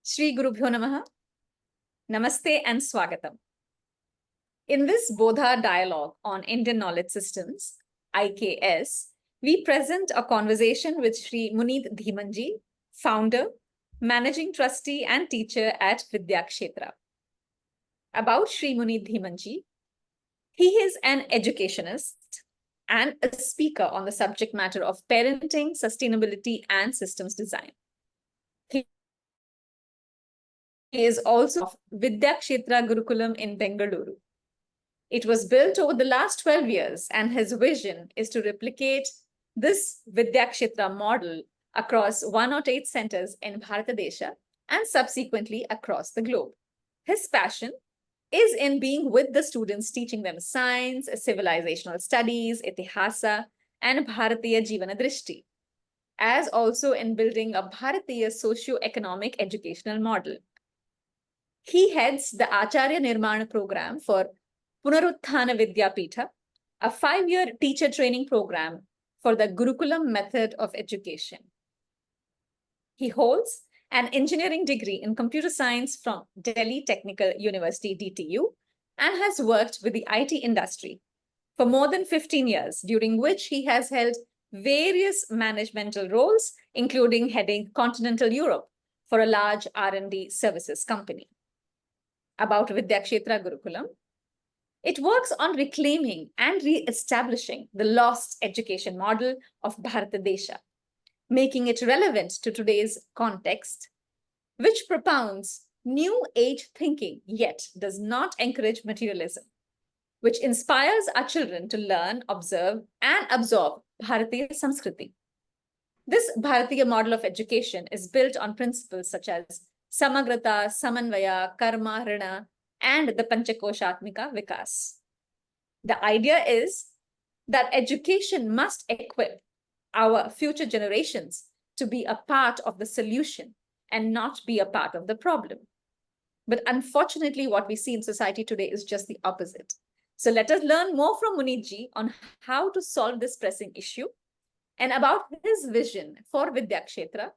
Shri Gurubhyo Namaha. Namaste and Swagatam. In this Bodha dialogue on Indian Knowledge Systems, IKS, we present a conversation with Shri Muneet Dhiman ji, founder, managing trustee and teacher at Vidyakshetra. About Shri Muneet Dhiman ji, he is an educationist and a speaker on the subject matter of parenting, sustainability, and systems design. He is also of Vidyakshetra Gurukulam in Bengaluru. It was built over the last 12 years, and his vision is to replicate this Vidyakshetra model across 108 centers in Bharatadesha and subsequently across the globe. His passion is in being with the students, teaching them science, civilizational studies, itihasa, and Bharatiya dṛṣṭi, as also in building a Bharatiya socio-economic educational model. He heads the Acharya Nirmana program for Punaruthana Vidyapitha, a 5-year teacher training program for the Gurukulam method of education. He holds an engineering degree in computer science from Delhi Technical University, DTU, and has worked with the IT industry for more than 15 years, during which he has held various managemental roles, including heading continental Europe for a large R&D services company. About Vidyakshetra Gurukulam, it works on reclaiming and re-establishing the lost education model of Bharatadesha, making it relevant to today's context, which propounds new age thinking, yet does not encourage materialism, which inspires our children to learn, observe, and absorb Bharatiya Samskriti. This Bharatiya model of education is built on principles such as Samagrata, Samanvaya, Karma, Rina, and the Panchakoshatmika Vikas. The idea is that education must equip our future generations to be a part of the solution and not be a part of the problem. But unfortunately, what we see in society today is just the opposite. So let us learn more from Muneet ji on how to solve this pressing issue and about his vision for Vidyakshetra,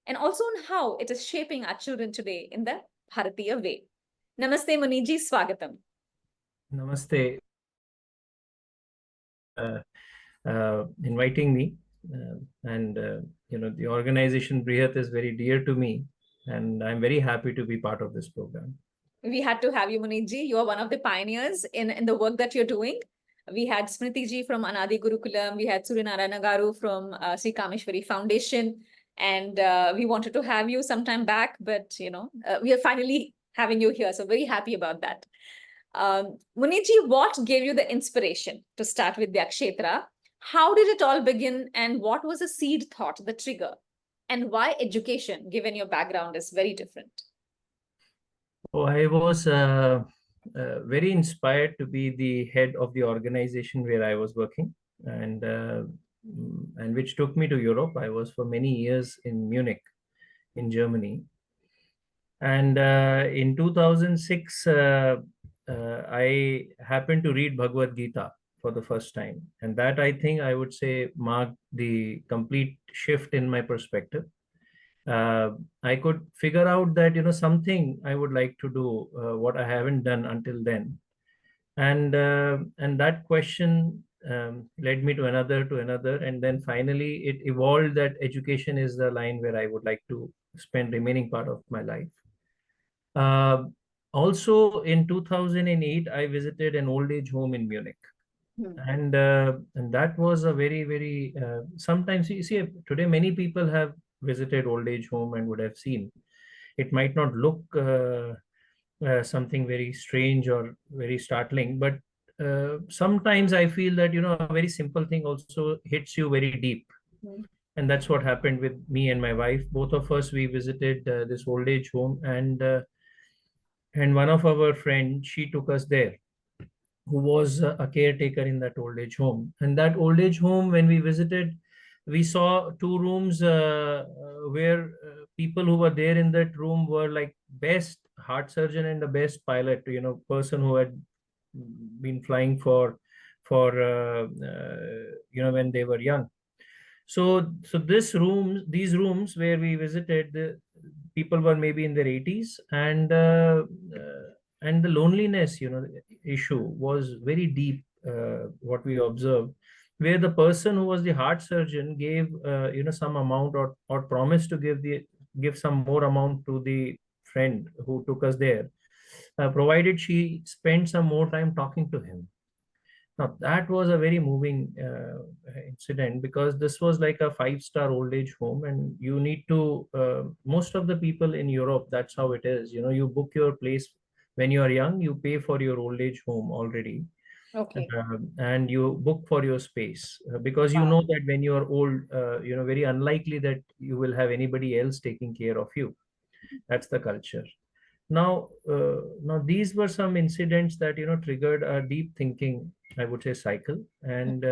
and also on how it is shaping our children today in the Bharatiya way. Namaste, Muneet ji, Swagatam. Namaste. Inviting me, the organization Brihat is very dear to me, and I'm very happy to be part of this program. We had to have you, Muneet ji. You are one of the pioneers in the work that you're doing. We had Smriti ji from Anadi Gurukulam. We had Suryanarayana Garu from Sri Kameshwari Foundation. And we wanted to have you sometime back, but we are finally having you here. So very happy about that. Muneet ji, what gave you the inspiration to start with Vidyakshetra? How did it all begin, and what was the seed thought, the trigger, and why education, given your background, is very different? Oh, I was very inspired to be the head of the organization where I was working, and which took me to Europe. I was for many years in Munich, in Germany. And in 2006, I happened to read Bhagavad Gita for the first time. And that, I think, I would say, marked the complete shift in my perspective. I could figure out that, something I would like to do, what I haven't done until then. And that question led me to another, and then finally it evolved that education is the line where I would like to spend remaining part of my life. Also in 2008, I visited an old age home in Munich. And that was a very, very, sometimes you see today, many people have visited old age home and would have seen. It might not look something very strange or very startling, but sometimes I feel that, a very simple thing also hits you very deep. And that's what happened with me and my wife. Both of us, we visited this old age home, and one of our friends, she took us there, who was a caretaker in that old age home. And that old age home, when we visited, we saw 2 rooms where people who were there in that room were like best heart surgeon and the best pilot, person who had been flying for when they were young. So these rooms where we visited, people were maybe in their 80s, and the loneliness, issue was very deep. What we observed, where the person who was the heart surgeon gave some amount, or promised to give some more amount to the friend who took us there, provided she spent some more time talking to him. Now, that was a very moving incident, because this was like a five-star old age home, and you need to, most of the people in Europe, that's how it is. You book your place when you are young, you pay for your old age home already, Okay. and you book for your space, because you Wow. know that when you are old, very unlikely that you will have anybody else taking care of you. That's the culture. Now these were some incidents that triggered a deep thinking, I would say, cycle. And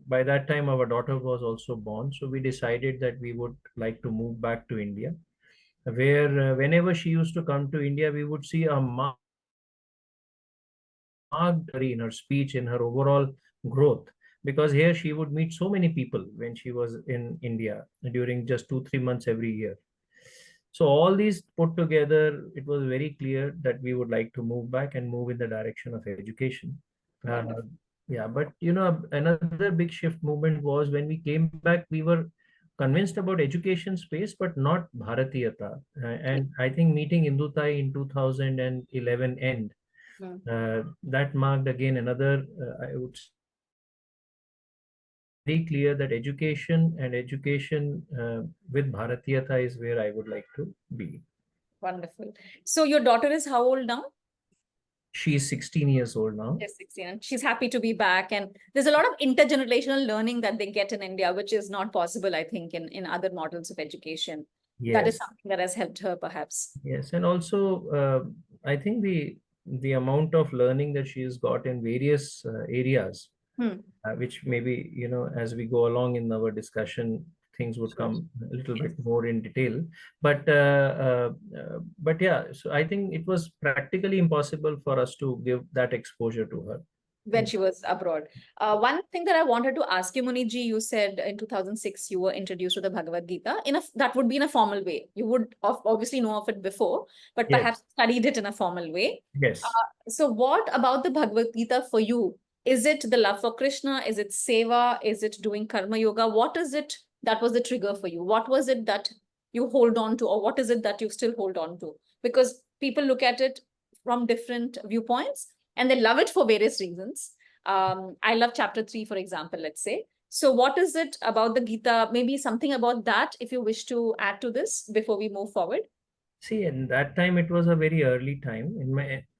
by that time, our daughter was also born, so we decided that we would like to move back to India, where whenever she used to come to India, we would see a marked in her speech, in her overall growth, because here she would meet so many people when she was in India during just 2-3 months every year. So all these put together, it was very clear that we would like to move back and move in the direction of education. Uh, Wonderful. yeah, but another big shift movement was when we came back. We were convinced about education space, but not Bharatiyata. And I think meeting Indutai in 2011 end, Hmm. that marked again another, I would say, very clear that education with Bharatiyata is where I would like to be. Wonderful. So your daughter is how old now? She is 16 years old now. She's 16, and she's happy to be back. And there's a lot of intergenerational learning that they get in India, which is not possible, I think, in other models of education. That is Yes, something that has helped her, perhaps. yes, and also I think the amount of learning that she has got in various areas, Hmm. which maybe as we go along in our discussion, things would Sure. come a little Yes. bit more in detail. But yeah, so I think it was practically impossible for us to give that exposure to her. When she was abroad. One thing that I wanted to ask you, Muniji, you said in 2006 you were introduced to the Bhagavad Gita. That would be in a formal way. You would obviously know of it before, but Yes, perhaps studied it in a formal way. yes. So what about the Bhagavad Gita for you? Is it the love for Krishna? Is it seva? Is it doing karma yoga? What is it that was the trigger for you? What was it that you hold on to, or what is it that you still hold on to? Because people look at it from different viewpoints and they love it for various reasons. I love chapter 3, for example, let's say. So what is it about the Gita? Maybe something about that, if you wish to add to this before we move forward. See, in that time, it was a very early time.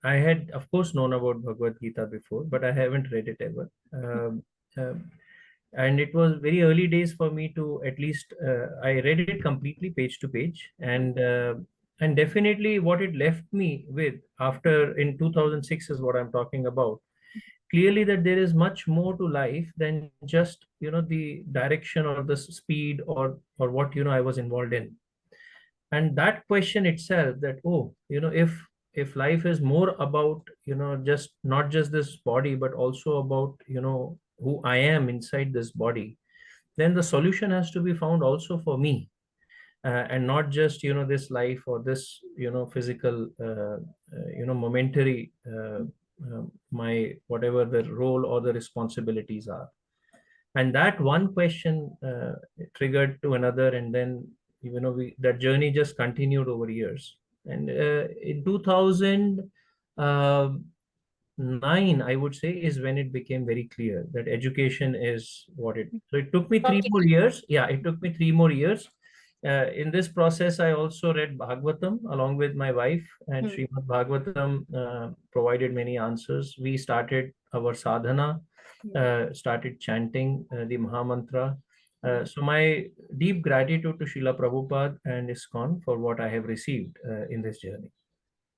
I had, of course, known about Bhagavad Gita before, but I haven't read it ever. And it was very early days for me to, at least, I read it completely, page to page, and definitely what it left me with after in 2006 is what I'm talking about. Clearly, that there is much more to life than just the direction or the speed or what I was involved in. And that question itself, that if life is more about just not just this body, but also about who I am inside this body, then the solution has to be found also for me, and not just this life or this physical momentary my whatever the role or the responsibilities are. And that one question triggered to another, and then that journey just continued over years. And in 2009, I would say, is when it became very clear that education is what it. So it took me three Okay. more years. Yeah, it took me 3 more years. In this process, I also read Bhagavatam along with my wife, and Hmm. Srimad Bhagavatam provided many answers. We started our sadhana, started chanting the Mahamantra. So my deep gratitude to Srila Prabhupada and ISKCON for what I have received in this journey.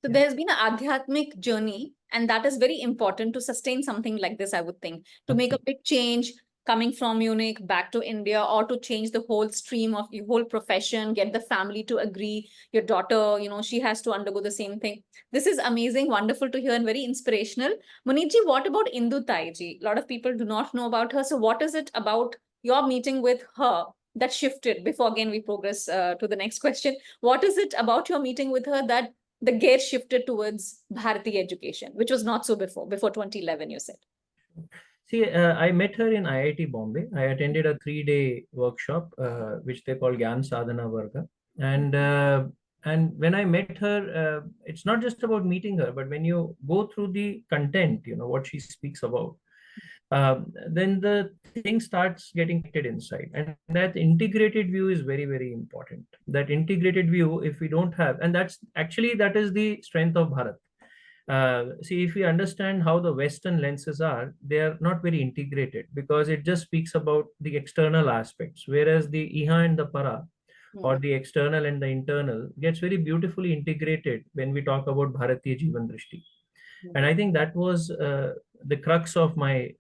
So Yeah. there's been an adhyatmic journey, and that is very important to sustain something like this, I would think, to make a Absolutely. big change coming from Munich back to India, or to change the whole stream of your whole profession, get the family to agree. Your daughter, she has to undergo the same thing. This is amazing, wonderful to hear, and very inspirational. Muniji, what about Indu Taiji? A lot of people do not know about her. So what is it about your meeting with her that shifted before again we progress to the next question? What is it about your meeting with her that the gear shifted towards Bharatiya education, which was not so before 2011, you said? See, I met her in IIT Bombay. I attended a 3-day workshop, which they call Gyan Sadhana Varga. And when I met her, it's not just about meeting her, but when you go through the content, what she speaks about, then the thing starts getting connected inside. And that integrated view is very, very important. That integrated view, if we don't have, and that is the strength of Bharat. See, if we understand how the Western lenses are, they are not very integrated because it just speaks about the external aspects, whereas the Iha and the Para, or the external and the internal, gets very beautifully integrated when we talk about Bharatiya Jivan dṛṣṭi. And I think that was the crux of my,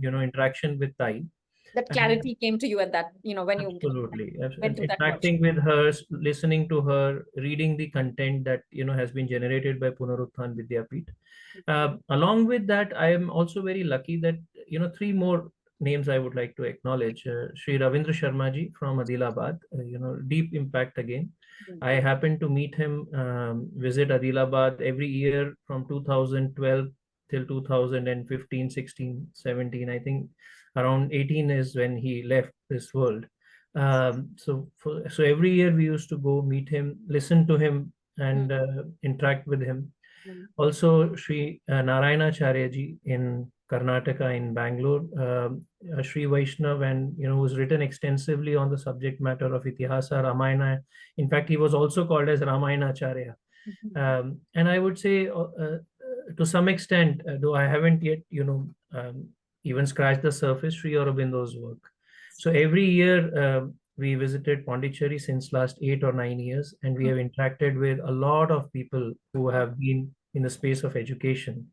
interaction with Tai. That clarity came to you at that, when you absolutely went to that interacting with her, listening to her, reading the content that has been generated by Punarutthan Vidyapeeth. Along with that, I am also very lucky that 3 more names I would like to acknowledge. Shri Ravindra Sharma ji from Adilabad, deep impact again. I happened to meet him, visit Adilabad every year from 2012 till 2015, 16, 17. I think around 18 is when he left this world. So every year we used to go meet him, listen to him, and interact with him. Also, Shri Narayana Acharya ji in Karnataka, in Bangalore, Shri Vaishnav, and who's written extensively on the subject matter of Itihasa, Ramayana. In fact, he was also called as Ramayana Acharya. And I would say, to some extent, though I haven't yet, even scratched the surface, Sri Aurobindo's work. So every year we visited Pondicherry since last 8 or 9 years, and we have interacted with a lot of people who have been in the space of education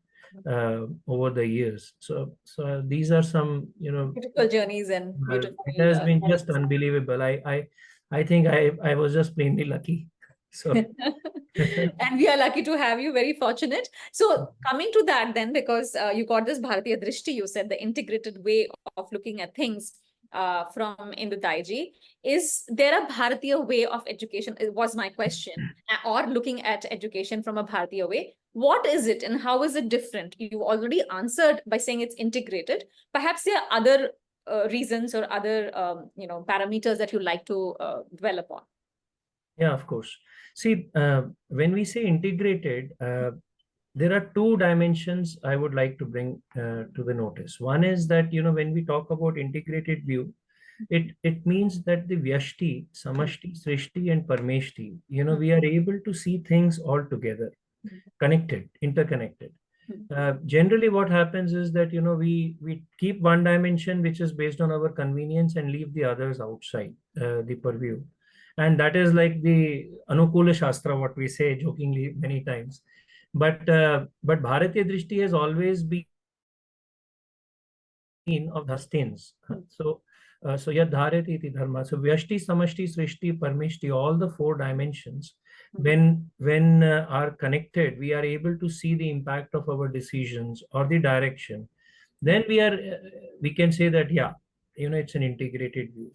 over the years. So these are some, beautiful journeys and beautiful. It has been just unbelievable. I think I was just plainly lucky. So. And we are lucky to have you, very fortunate. So coming to that then, because you got this Bharatiya dṛṣṭi, you said the integrated way of looking at things from Indu Taiji. Is there a Bharatiya way of education? It was my question. Or looking at education from a Bharatiya way. What is it and how is it different? You already answered by saying it's integrated. Perhaps there are other reasons or other parameters that you like to dwell upon. Yeah, of course. See, when we say integrated, there are 2 dimensions I would like to bring to the notice. One is that, when we talk about integrated view, it means that the Vyashti, Samashti, Srishti, and Parmeshti, we are able to see things all together, connected, interconnected. Generally, what happens is that, we keep one dimension which is based on our convenience and leave the others outside the purview. And that is like the Anukula Shastra, what we say jokingly many times. But Bharatiya dṛṣṭi has always been of dhastins. So yad dharati iti dharma. So Vyashti, Samashti, Srishti, Parmeshti, all the 4 dimensions, when are connected, we are able to see the impact of our decisions or the direction. Then we can say that, it's an integrated view.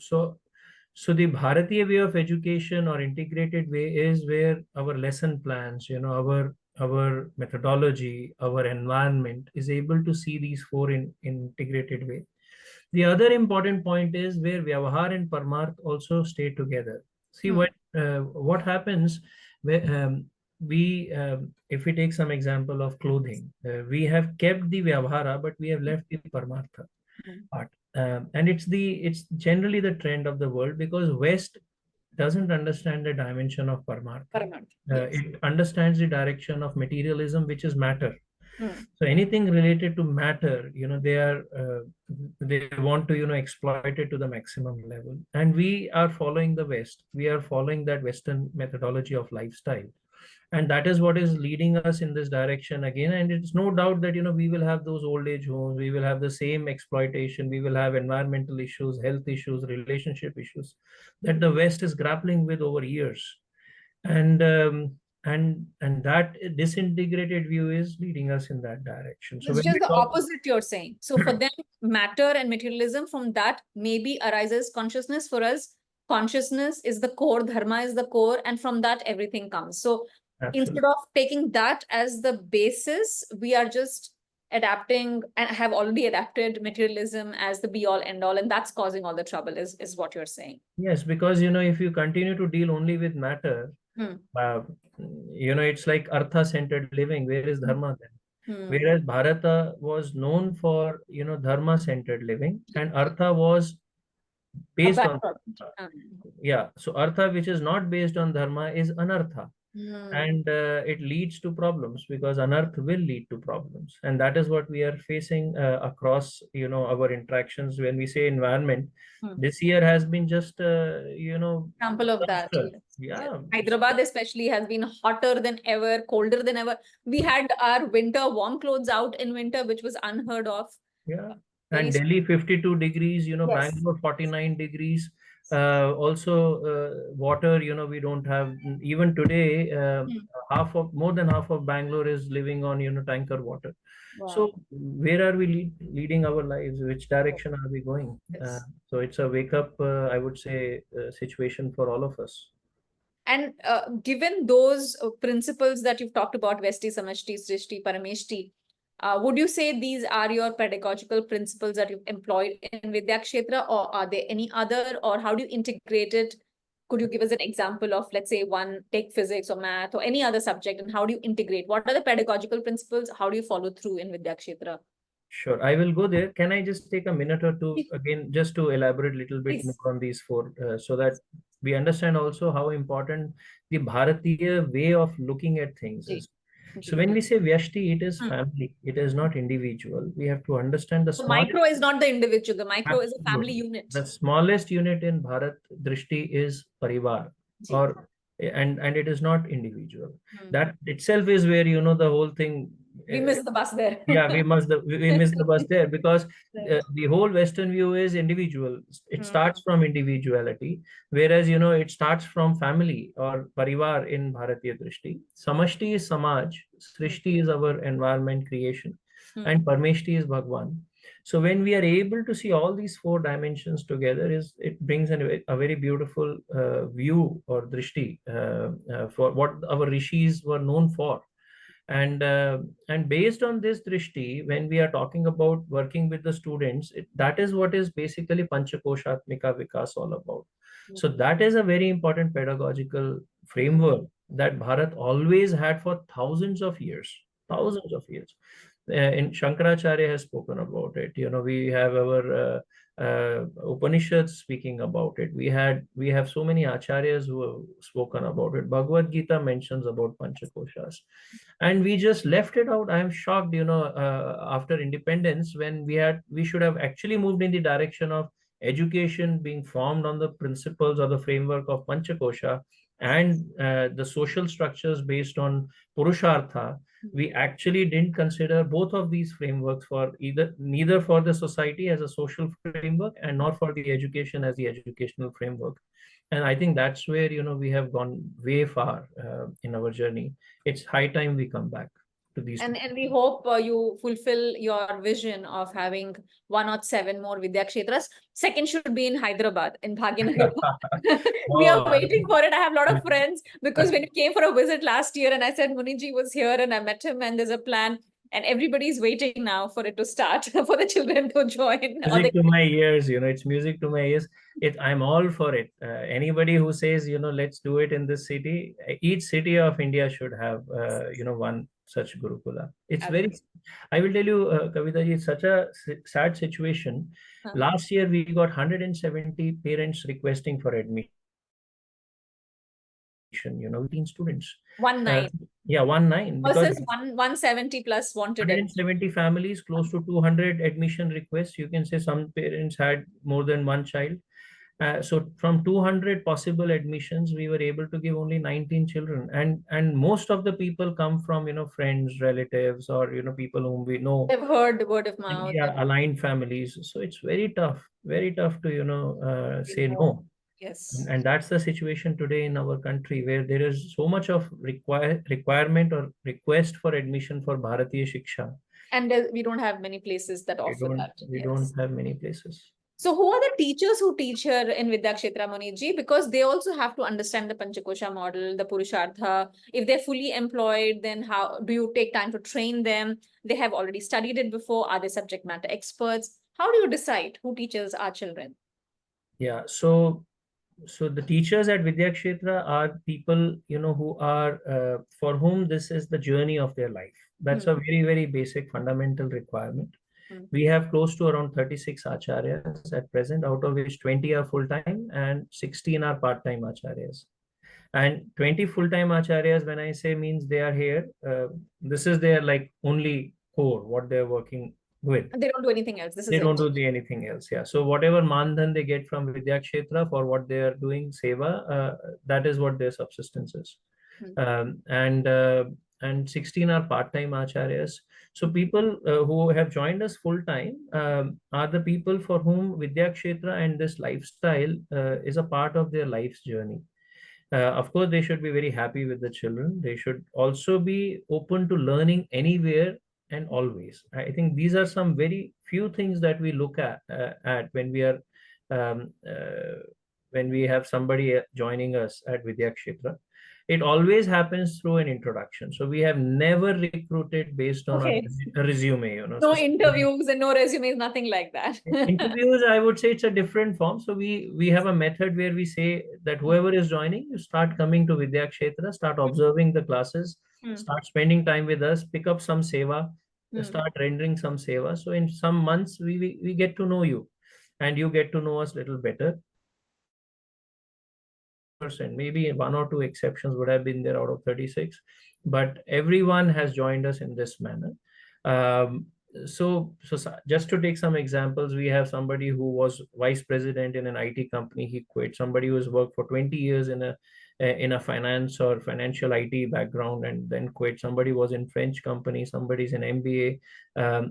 So the Bharatiya way of education or integrated way is where our lesson plans, our methodology, our environment is able to see these 4 in integrated way. The other important point is where Vyavahar and Parmarth also stay together. See what happens where if we take some example of clothing, we have kept the Vyavahara, but we have left the Parmartha part. And it's generally the trend of the world, because West doesn't understand the dimension of Parmartha. Yes. It understands the direction of materialism, which is matter. So anything related to matter, they want to exploit it to the maximum level. And we are following the West. We are following that Western methodology of lifestyle. And that is what is leading us in this direction again. And it's no doubt that, we will have those old age homes, we will have the same exploitation, we will have environmental issues, health issues, relationship issues that the West is grappling with over years. And and that disintegrated view is leading us in that direction. So It's when just we the talk, opposite you're saying. So for them, matter and materialism, from that maybe arises consciousness. For us, consciousness is the core, dharma is the core, and from that everything comes. So absolutely, instead of taking that as the basis, we are just adapting and have already adapted materialism as the be all end all, and that's causing all the trouble, is what you're saying. yes, because if you continue to deal only with matter, Hmm. uh, it's like artha centered living. Where is dharma then? Hmm. Whereas Bharata was known for dharma centered living, and artha was A based on byproduct. dharma. Yeah, so artha which is not based on dharma is anartha, Hmm. and it leads to problems, because anarth will lead to problems, and that is what we are facing across our interactions. When we say environment, Hmm. this year has been just Example of that. disaster. Yes. Yeah, Hyderabad especially has been hotter than ever, colder than ever. We had our winter warm clothes out in winter, which was unheard of. yeah. Very And Delhi 52 degrees, yes. Bangalore 49 degrees. Also, water, we don't have. Even today, Hmm. more than half of Bangalore is living on, tanker water. So Wow. where are we leading our lives? Which direction are we going? Yes. So it's a wake up, I would say, situation for all of us. And given those principles that you've talked about, Vesti, Samashti, Srishti, Parameshti, would you say these are your pedagogical principles that you've employed in Vidyakshetra, or are there any other, or how do you integrate it? Could you give us an example of, let's say, one, take physics or math or any other subject, and how do you integrate? What are the pedagogical principles? How do you follow through in Vidyakshetra? Sure, I will go there. Can I just take a minute or two again, just to elaborate a little bit Please. more on these four, so that we understand also how important the Bharatiya way of looking at things Ji. is. So Ji. when we say Vyashti, it is Hmm. family, it is not individual. We have to understand the The smallest, micro is not the individual. The micro is a family absolutely, unit. the smallest unit in Bharat Drishti is Parivar, Ji. or and it is not individual. Hmm. That itself is where the whole thing. We missed the bus there. Yeah, we missed the bus there, because Right. the whole Western view is individual. It Hmm. starts from individuality, whereas it starts from family or parivar in Bharatiya Drishti. Samashti is Samaj, Srishti is our environment creation, Hmm. and Parmeshti is Bhagwan. So when we are able to see all these four dimensions together, it brings a very beautiful view or drishti for what our rishis were known for. And based on this drishti, when we are talking about working with the students, that is what is basically panchakoshatmika vikas all about. So that is a very important pedagogical framework that Bharat always had for thousands of years. In Shankaracharya has spoken about it. We have our Upanishads speaking about it. We have so many Acharyas who have spoken about it. Bhagavad Gita mentions about Panchakoshas, and we just left it out. I am shocked, after independence, when we should have actually moved in the direction of education being formed on the principles or the framework of Panchakosha, and the social structures based on Purushartha. We actually didn't consider both of these frameworks for neither for the society as a social framework, and nor for the education as the educational framework. And I think that's where we have gone way far in our journey. It's high time we come back to these. And we hope you fulfill your vision of having 107 more Vidyakshetras. Second should be in Hyderabad, in Bhagyanagar. We are Wow. waiting for it. I have a lot of friends, because when you came for a visit last year and I said Muniji was here and I met him and there's a plan, and everybody's waiting now for it to start, for the children to join. Music to my ears, it's music to my ears. I'm all for it. Anybody who says, let's do it in this city, each city of India should have, one such Gurukula. It's very, I will tell you, Kavita ji, it's such a sad situation. Last year, we got 170 parents requesting for admission, 18 students. 19. Yeah, 19. Because Versus 170 plus wanted it. 170 families, close to 200 admission requests. You can say some parents had more than one child. So from 200 possible admissions, we were able to give only 19 children, and most of the people come from friends, relatives, or people whom we know. They've heard word of mouth. Yeah, aligned families. So it's very tough to say no. Yes. And that's the situation today in our country, where there is so much of requirement or request for admission for Bharatiya Shiksha. And we don't have many places that offer that. We Yes. don't have many places. So who are the teachers who teach here in Vidyakshetra, Muneet? Because they also have to understand the Panchakosha model, the Purushartha. If they're fully employed, then how do you take time to train them? They have already studied it before. Are they subject matter experts? How do you decide who teaches our children? Yeah, so the teachers at Vidyakshetra are people, who are for whom this is the journey of their life. That's a very, very basic fundamental requirement. We have close to around 36 Acharyas at present, out of which 20 are full-time and 16 are part-time Acharyas. And 20 full-time Acharyas, when I say, means they are here, this is their like only core, what they're working with. They don't do anything else. They don't do anything else. Yeah. So whatever mandhan they get from Vidyakshetra for what they are doing, seva, that is what their subsistence is. And 16 are part-time acharyas. So people who have joined us full-time are the people for whom Vidyakshetra and this lifestyle is a part of their life's journey. Of course, they should be very happy with the children. They should also be open to learning anywhere and always. I think these are some very few things that we look at when we are when we have somebody joining us at Vidyakshetra. It always happens through an introduction. So we have never recruited based on a resume. No so interviews and no resumes, nothing like that. Interviews, I would say it's a different form. So we have a method where we say that whoever is joining, you start coming to Vidyakshetra, start observing the classes, start spending time with us, pick up some seva, start rendering some seva. So in some months, we get to know you and you get to know us a little better. Maybe one or two exceptions would have been there out of 36, but everyone has joined us in this manner. So just to take some examples, we have somebody who was vice president in an IT company. He quit. Somebody who has worked for 20 years in a finance or financial IT background and then quit. Somebody was in French company. Somebody's in MBA.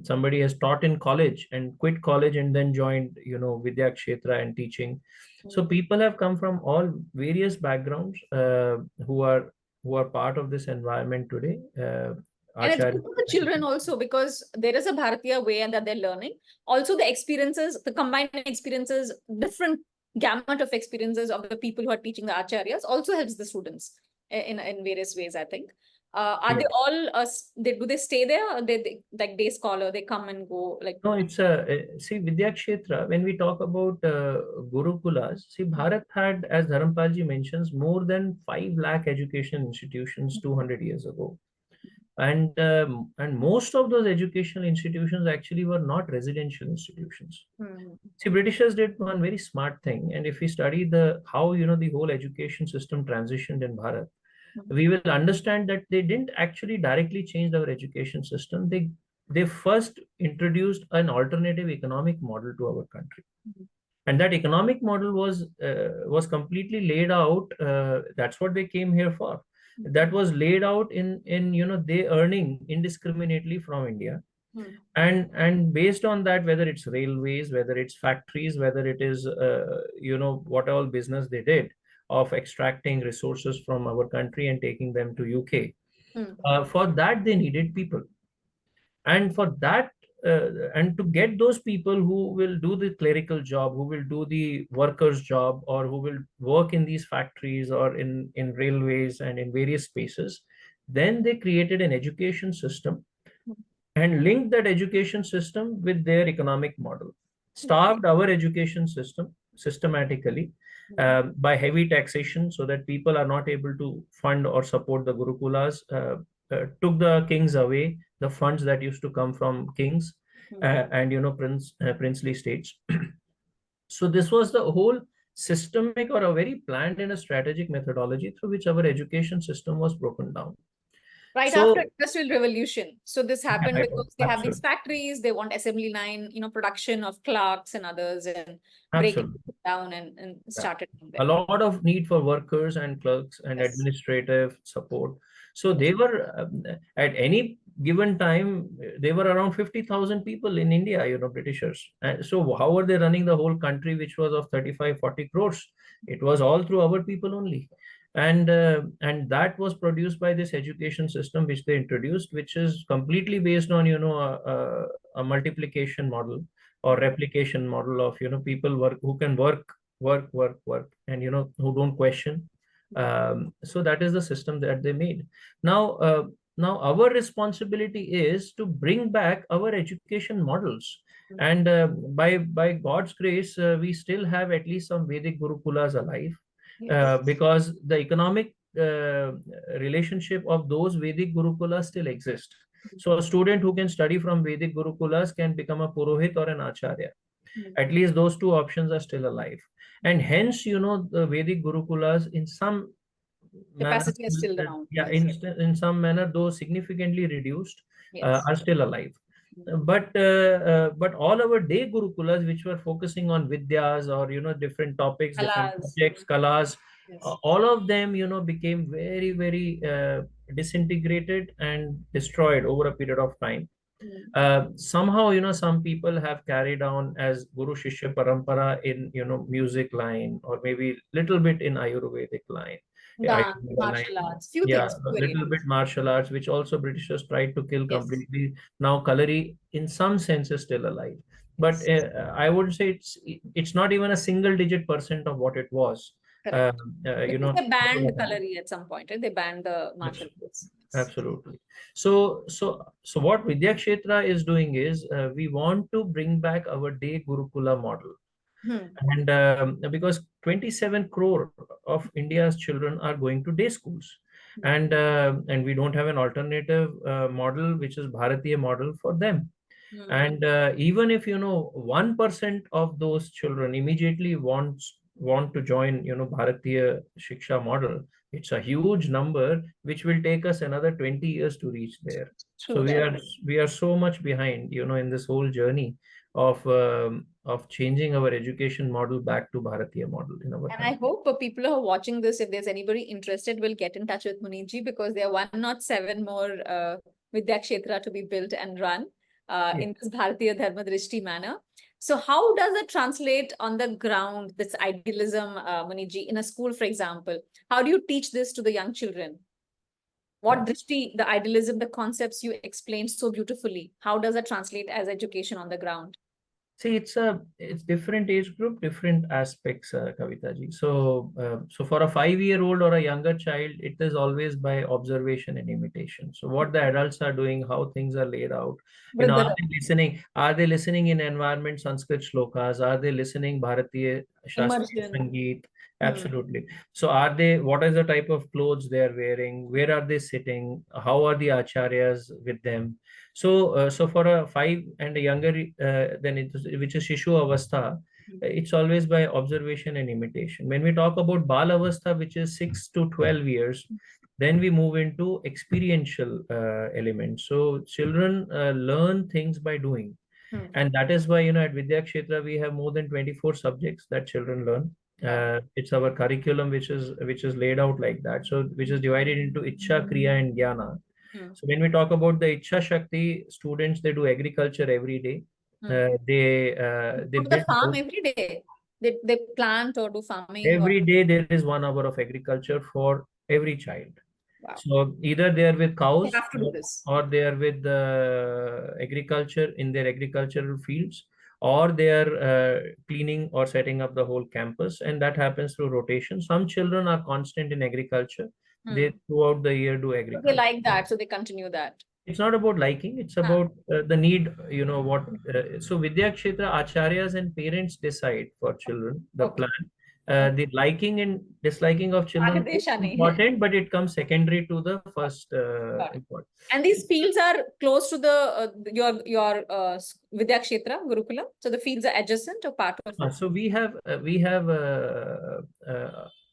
Somebody has taught in college and quit college and then joined, Vidyakshetra and teaching. So people have come from all various backgrounds who are part of this environment today. And it's good for the children also, because there is a Bharatiya way and that they're learning. Also, the experiences, the combined experiences, different gamut of experiences of the people who are teaching the acharyas also helps the students in various ways, I think. Are they all, do they stay there, or they like day scholar, they come and go? Like No, it's see, Vidyakshetra, when we talk about Gurukulas, see, Bharat had, as Dharampalji mentions, more than 5 lakh education institutions 200 years ago. And most of those educational institutions actually were not residential institutions. See, Britishers did one very smart thing, and if we study how the whole education system transitioned in Bharat, we will understand that they didn't actually directly change our education system. They first introduced an alternative economic model to our country, and that economic model was completely laid out. That's what they came here for. That was laid out in they earning indiscriminately from India, and based on that, whether it's railways, whether it's factories, whether it is what all business they did of extracting resources from our country and taking them to UK. For that they needed people, and for that and to get those people who will do the clerical job, who will do the workers job, or who will work in these factories or in railways and in various spaces, then they created an education system and linked that education system with their economic model, starved our education system systematically by heavy taxation, so that people are not able to fund or support the Gurukulas, took the kings away, the funds that used to come from kings and princely states. So this was the whole systemic or a very planned and a strategic methodology through which our education system was broken down. Right So, after Industrial Revolution. So this happened yeah, because they have these absolutely, factories, they want assembly line, production of clerks and others, and break it absolutely. down and Yeah. started from A there. lot of need for workers and clerks and Yes. administrative support. So Yes. they were at any given time, they were around 50,000 people in India, Britishers. And so how were they running the whole country, which was of 35, 40 crores? It was all through our people only. And that was produced by this education system which they introduced, which is completely based on, a multiplication model or replication model of, people who can work, and, who don't question. So that is the system that they made. Now our responsibility is to bring back our education models. And by God's grace, we still have at least some Vedic Gurukulas alive, Yes. because the economic relationship of those Vedic Gurukulas still exist. So a student who can study from Vedic Gurukulas can become a Purohit or an Acharya. At least those two options are still alive. And hence, the Vedic Gurukulas in some manner, Capacity is still around. yeah, Yes. in some manner, though significantly reduced, Yes. are still alive. But all our day Gurukulas, which were focusing on Vidyas or, different topics, different Kalas. subjects, Kalas, Yes. all of them, became very, very disintegrated and destroyed over a period of time. Somehow, some people have carried on as Guru Shishya Parampara in, music line, or maybe little bit in Ayurvedic line. Yeah, Dance, Ayurveda line. martial arts, few Yeah, things, a few little areas. bit martial arts, which also Britishers tried to kill Yes. completely. Now Kalari, in some sense, is still alive. But Yes. I would say it's not even a single-digit% of what it was. Correct. You Because know, they banned Kalari at some point, right? They banned the martial arts. Yes. Absolutely. So what Vidyakshetra is doing is, we want to bring back our day Gurukula model. And because 27 crore of India's children are going to day schools, and we don't have an alternative model, which is Bharatiya model for them. And even if 1% of those children immediately want to join Bharatiya Shiksha model, it's a huge number which will take us another 20 years to reach there. So True that. we are so much behind in this whole journey of changing our education model back to Bharatiya model in our And I country. hope people who are watching this, if there's anybody interested, will get in touch with Muneet, because there are 107 more Vidyakshetra to be built and run in this Bharatiya Dharma dṛṣṭi manner. So how does it translate on the ground, this idealism, Muneet, in a school, for example? How do you teach this to the young children? What dṛṣṭi, the idealism, the concepts you explained so beautifully, how does it translate as education on the ground? See, it's different age group, different aspects, Kavita ji. So for a 5-year-old or a younger child, it is always by observation and imitation. So what the adults are doing, how things are laid out, are they listening? Are they listening in environment Sanskrit shlokas? Are they listening Bharatiya Shastriya Immersion. Sangeet? Absolutely. So what is the type of clothes they are wearing? Where are they sitting? How are the acharyas with them? So for a 5 and a younger, which is Shishu Avastha, it's always by observation and imitation. When we talk about Bal Avastha, which is 6 to 12 years, then we move into experiential elements. So children learn things by doing. And that is why, at Vidyakshetra, we have more than 24 subjects that children learn. It's our curriculum, which is laid out like that. So which is divided into Iccha, Kriya, and Jnana. So when we talk about the Iccha Shakti, students, they do agriculture every day. They Go to the build farm house. every day. They plant or do farming or Every day there is 1 hour of agriculture for every child. wow. So either they are with They cows, have to do this. or they are with agriculture in their agricultural fields, or they are cleaning or setting up the whole campus, and that happens through rotation. Some children are constant in agriculture. They throughout the year do So they agriculture. like that, so they continue that. It's not about liking, it's about the need, what. So Vidyakshetra Acharyas and parents decide for children the plan. The liking and disliking of children is important, but it comes secondary to the first important. And these fields are close to the your Vidyakshetra Gurukula. So the fields are adjacent or part of it. So we have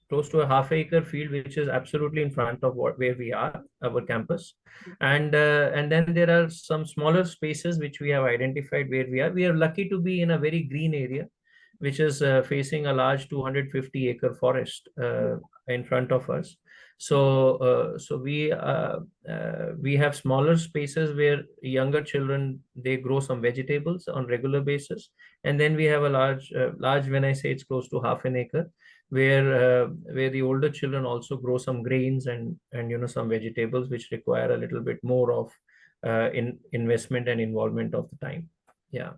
close to a half-acre field, which is absolutely in front of where we are, our campus. And then there are some smaller spaces which we have identified where we are. We are lucky to be in a very green area, which is facing a large 250-acre forest in front of us. So we have smaller spaces where younger children, they grow some vegetables on regular basis, and then we have a large, when I say it's close to half an acre, where the older children also grow some grains and some vegetables which require a little bit more of investment and involvement of the time. Yeah.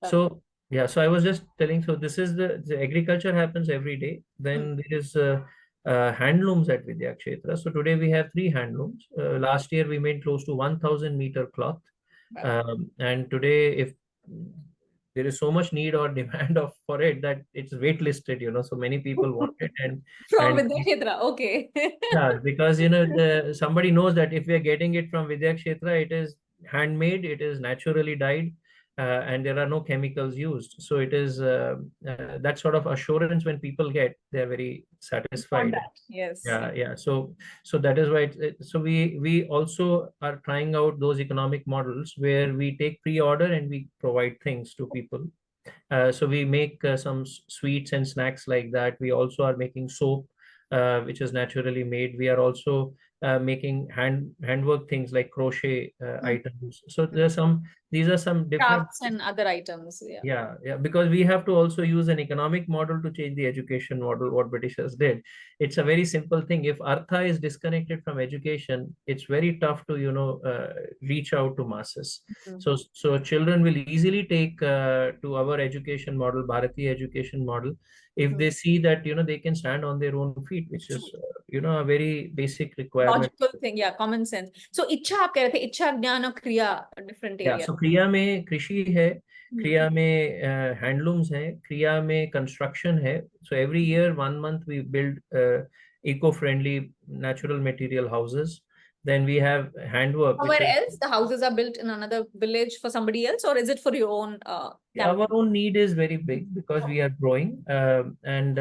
So yeah, so I was just telling, so this is the agriculture happens every day. Then there is handlooms at Vidyakshetra. So today we have 3 handlooms. Last year we made close to 1,000-meter cloth. And today, if there is so much need or demand for it, that it's waitlisted, so many people want it. From Vidyakshetra, okay. Yeah, because somebody knows that if we are getting it from Vidyakshetra, it is handmade, it is naturally dyed, and there are no chemicals used. So it is that sort of assurance when people get, they are very satisfied. Yes. Yeah. So that is why so we also are trying out those economic models where we take pre-order and we provide things to people. So we make some sweets and snacks like that. We also are making soap, which is naturally made. We are also making handwork things like crochet items. So these are some different crafts and other items. Yeah, because we have to also use an economic model to change the education model, what Britishers did. It's a very simple thing. If Artha is disconnected from education, it's very tough to reach out to masses. So children will easily take to our education model, Bharatiya education model, if they see that they can stand on their own feet, which is a very basic requirement. Logical thing, yeah, common sense. So Iccha आप कह रहे थे, Iccha, Jnana, Kriya, different area. Yeah, so Kriya में कृषि है, Kriya में handlooms है, Kriya में construction है. So every year, 1 month, we build eco-friendly natural material houses. Then we have handwork. Somewhere else, the houses are built in another village for somebody else, or is it for your own? Our own need is very big because we are growing, and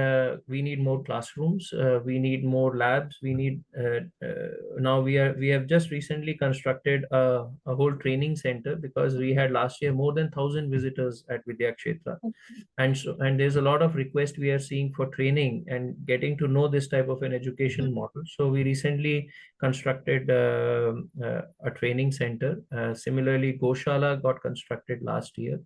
we need more classrooms. We need more labs. We need now we have just recently constructed a whole training center because we had last year more than 1,000 visitors at Vidyakshetra, and there's a lot of requests we are seeing for training and getting to know this type of an education model. So we recently constructed a training center. Similarly, Goshala got constructed last year,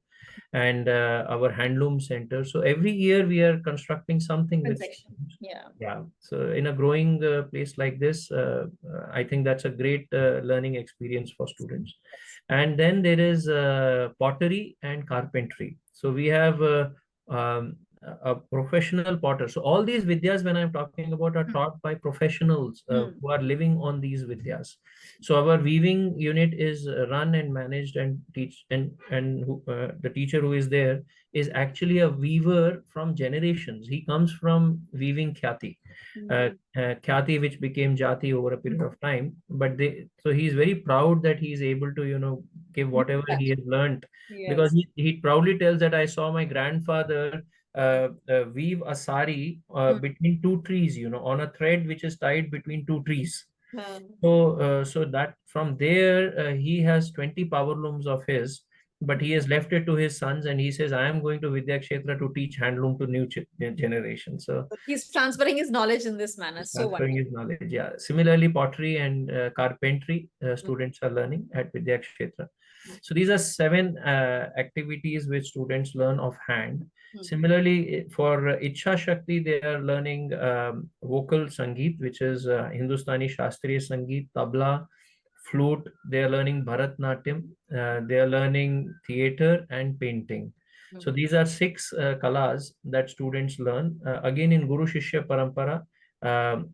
and our handloom center. So every year we are constructing something with students. Yeah. So in a growing place like this, I think that's a great learning experience for students. And then there is pottery and carpentry. So we have a professional potter. So all these vidyas, when I'm talking about, are taught by professionals who are living on these vidyas. So our weaving unit is run and managed and the teacher who is there is actually a weaver from generations. He comes from weaving Khyati, Khyati, which became Jati over a period of time. But so he's very proud that he is able to give whatever he has learned, because he proudly tells that I saw my grandfather weave a sari between 2 trees, on a thread which is tied between 2 trees. So that from there he has 20 power looms of his, but he has left it to his sons, and he says, I am going to Vidyakshetra to teach handloom to new generation. So he's transferring his knowledge in this manner. So transferring his knowledge. Yeah. Similarly, pottery and carpentry students are learning at Vidyakshetra. So these are 7 activities which students learn of hand. Similarly, for Iccha Shakti, they are learning vocal Sangeet, which is Hindustani Shastriya Sangeet, tabla, flute. They are learning Bharatnatyam. They are learning theater and painting. So these are 6 kalas that students learn, again in Guru Shishya Parampara,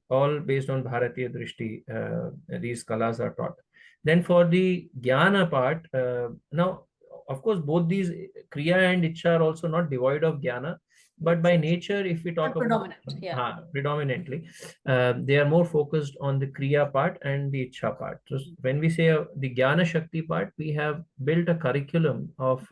all based on Bharatiya dṛṣṭi. These kalas are taught. Then for the Jnana part, now, of course, both these Kriya and Iccha are also not devoid of Jnana, but by nature, if we talk about predominantly, they are more focused on the Kriya part and the Iccha part. So when we say the Jnana Shakti part, we have built a curriculum of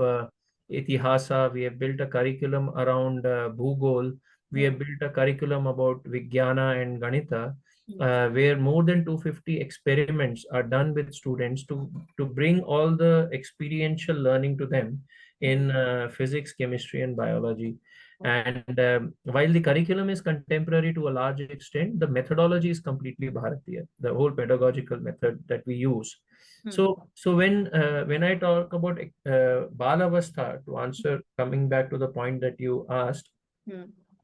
Itihasa, we have built a curriculum around Bhugol, We have built a curriculum about Vijnana and Ganita, where more than 250 experiments are done with students to bring all the experiential learning to them in physics, chemistry, and biology. And while the curriculum is contemporary to a large extent, the methodology is completely Bharatiya, the whole pedagogical method that we use. So when I talk about Balavastha, to answer, coming back to the point that you asked,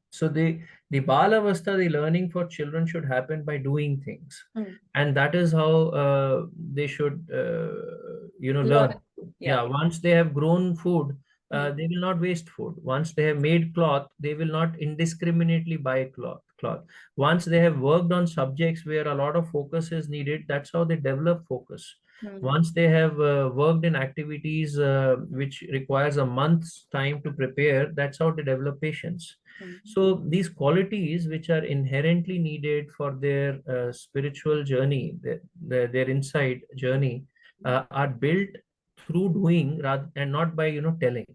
so the Balavastha, the learning for children should happen by doing things, and that is how they should learn. Yeah, once they have grown food, they will not waste food. Once they have made cloth, they will not indiscriminately buy cloth. Once they have worked on subjects where a lot of focus is needed, that's how they develop focus. Once they have worked in activities which requires a month's time to prepare, that's how they develop patience. So these qualities which are inherently needed for their spiritual journey, their inside journey, are built through doing rather and not by telling.